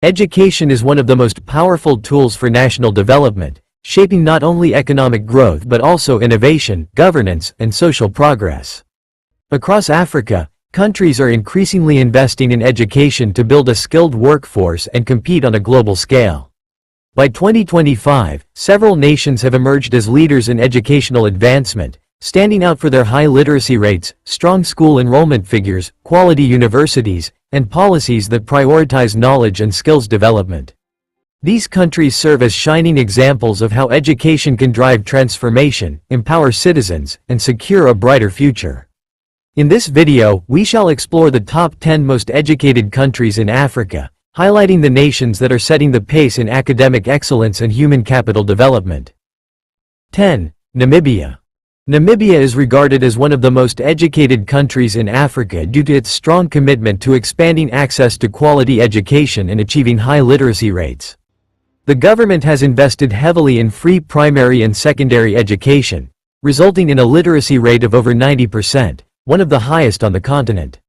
Education is one of the most powerful tools for national development, shaping not only economic growth but also innovation, governance, and social progress. Across Africa, countries are increasingly investing in education to build a skilled workforce and compete on a global scale. By 2025, several nations have emerged as leaders in educational advancement, standing out for their high literacy rates, strong school enrollment figures, quality universities, and policies that prioritize knowledge and skills development. These countries serve as shining examples of how education can drive transformation, empower citizens, and secure a brighter future. In this video, we shall explore the top 10 most educated countries in Africa, highlighting the nations that are setting the pace in academic excellence and human capital development. 10. Namibia. Namibia is regarded as one of the most educated countries in Africa due to its strong commitment to expanding access to quality education and achieving high literacy rates. The government has invested heavily in free primary and secondary education, resulting in a literacy rate of over 90%, one of the highest on the continent.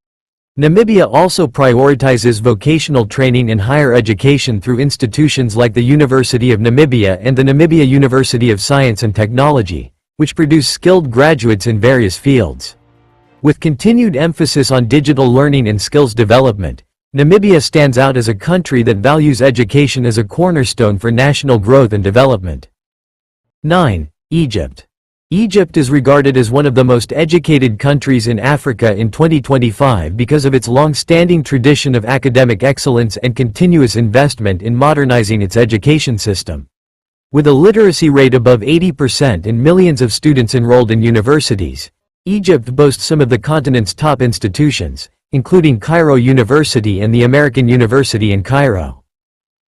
Namibia also prioritizes vocational training and higher education through institutions like the University of Namibia and the Namibia University of Science and Technology, which produce skilled graduates in various fields. With continued emphasis on digital learning and skills development, Namibia stands out as a country that values education as a cornerstone for national growth and development. 9. Egypt. Egypt is regarded as one of the most educated countries in Africa in 2025 because of its long-standing tradition of academic excellence and continuous investment in modernizing its education system. With a literacy rate above 80% and millions of students enrolled in universities, Egypt boasts some of the continent's top institutions, including Cairo University and the American University in Cairo.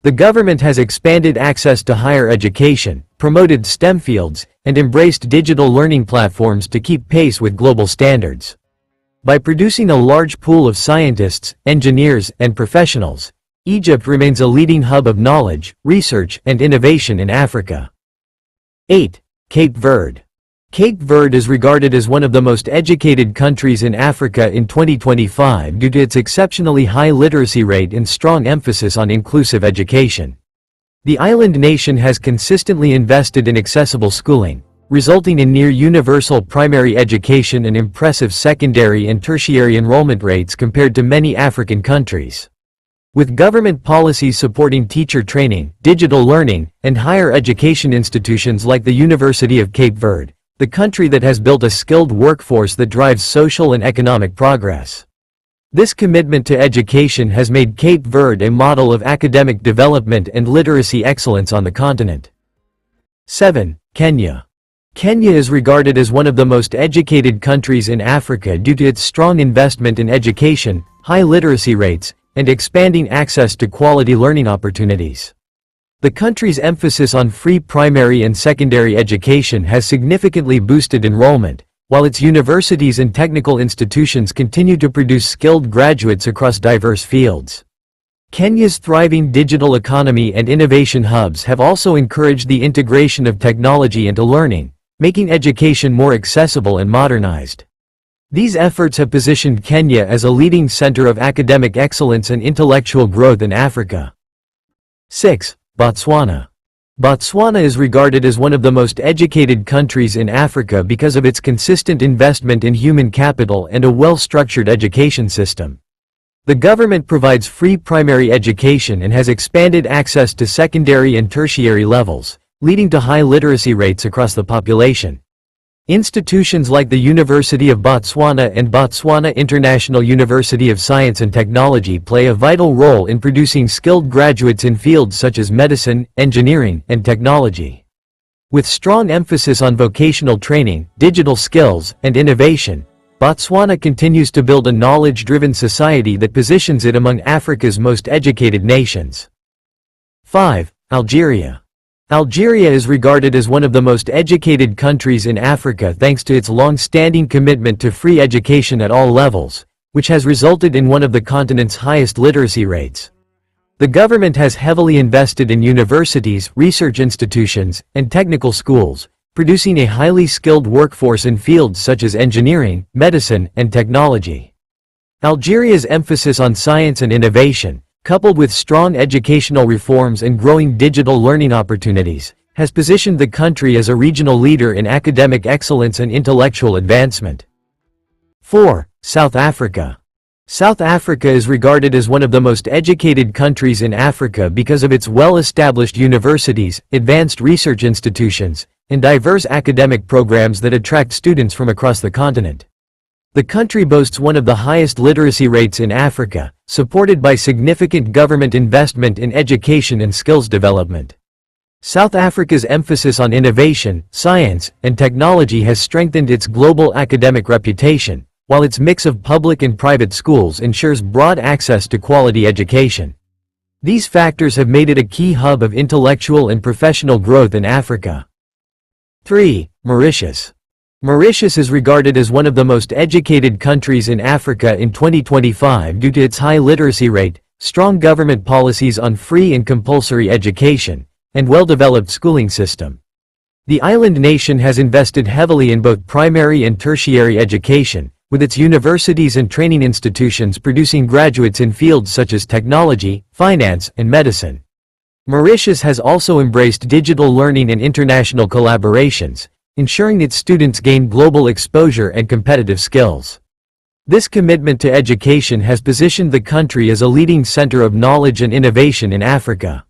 The government has expanded access to higher education, promoted STEM fields, and embraced digital learning platforms to keep pace with global standards. By producing a large pool of scientists, engineers, and professionals, Egypt remains a leading hub of knowledge, research, and innovation in Africa. 8. Cape Verde. Cape Verde is regarded as one of the most educated countries in Africa in 2025 due to its exceptionally high literacy rate and strong emphasis on inclusive education. The island nation has consistently invested in accessible schooling, resulting in near-universal primary education and impressive secondary and tertiary enrollment rates compared to many African countries. With government policies supporting teacher training, digital learning, and higher education institutions like the University of Cape Verde, the country that has built a skilled workforce that drives social and economic progress. This commitment to education has made Cape Verde a model of academic development and literacy excellence on the continent. 7. Kenya. Kenya is regarded as one of the most educated countries in Africa due to its strong investment in education, high literacy rates, and expanding access to quality learning opportunities. The country's emphasis on free primary and secondary education has significantly boosted enrollment, while its universities and technical institutions continue to produce skilled graduates across diverse fields. Kenya's thriving digital economy and innovation hubs have also encouraged the integration of technology into learning, making education more accessible and modernized. These efforts have positioned Kenya as a leading center of academic excellence and intellectual growth in Africa. 6. Botswana. Botswana is regarded as one of the most educated countries in Africa because of its consistent investment in human capital and a well-structured education system. The government provides free primary education and has expanded access to secondary and tertiary levels, leading to high literacy rates across the population. Institutions like the University of Botswana and Botswana International University of Science and Technology play a vital role in producing skilled graduates in fields such as medicine, engineering, and technology. With strong emphasis on vocational training, digital skills, and innovation, Botswana continues to build a knowledge-driven society that positions it among Africa's most educated nations. 5. Algeria. Algeria is regarded as one of the most educated countries in Africa thanks to its long-standing commitment to free education at all levels, which has resulted in one of the continent's highest literacy rates. The government has heavily invested in universities, research institutions, and technical schools, producing a highly skilled workforce in fields such as engineering, medicine, and technology. Algeria's emphasis on science and innovation, coupled with strong educational reforms and growing digital learning opportunities, has positioned the country as a regional leader in academic excellence and intellectual advancement. 4. South Africa. South Africa is regarded as one of the most educated countries in Africa because of its well-established universities, advanced research institutions, and diverse academic programs that attract students from across the continent. The country boasts one of the highest literacy rates in Africa, supported by significant government investment in education and skills development. South Africa's emphasis on innovation, science, and technology has strengthened its global academic reputation, while its mix of public and private schools ensures broad access to quality education. These factors have made it a key hub of intellectual and professional growth in Africa. 3. Mauritius. Mauritius is regarded as one of the most educated countries in Africa in 2025 due to its high literacy rate, strong government policies on free and compulsory education, and well-developed schooling system. The island nation has invested heavily in both primary and tertiary education, with its universities and training institutions producing graduates in fields such as technology, finance, and medicine. Mauritius has also embraced digital learning and international collaborations, ensuring its students gain global exposure and competitive skills. This commitment to education has positioned the country as a leading center of knowledge and innovation in Africa.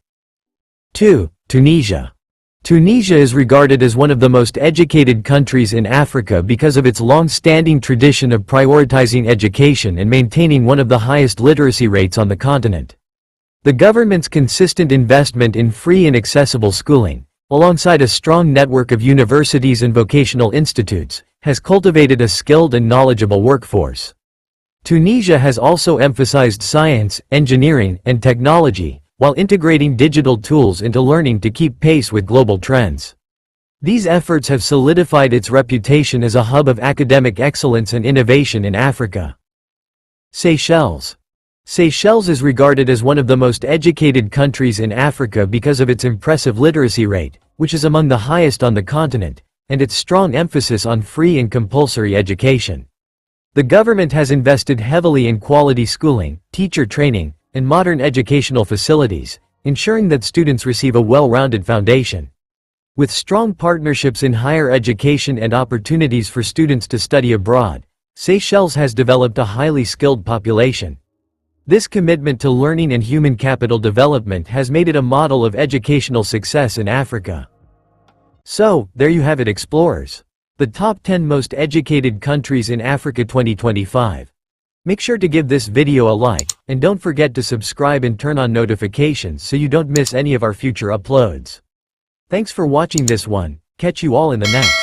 2. Tunisia. Tunisia is regarded as one of the most educated countries in Africa because of its long-standing tradition of prioritizing education and maintaining one of the highest literacy rates on the continent. The government's consistent investment in free and accessible schooling, alongside a strong network of universities and vocational institutes, has cultivated a skilled and knowledgeable workforce. Tunisia has also emphasized science, engineering, and technology, while integrating digital tools into learning to keep pace with global trends. These efforts have solidified its reputation as a hub of academic excellence and innovation in Africa. Seychelles. Seychelles is regarded as one of the most educated countries in Africa because of its impressive literacy rate, which is among the highest on the continent, and its strong emphasis on free and compulsory education. The government has invested heavily in quality schooling, teacher training, and modern educational facilities, ensuring that students receive a well-rounded foundation. With strong partnerships in higher education and opportunities for students to study abroad, Seychelles has developed a highly skilled population. This commitment to learning and human capital development has made it a model of educational success in Africa. So, there you have it, explorers. The top 10 most educated countries in Africa 2025. Make sure to give this video a like, and don't forget to subscribe and turn on notifications so you don't miss any of our future uploads. Thanks for watching this one, catch you all in the next.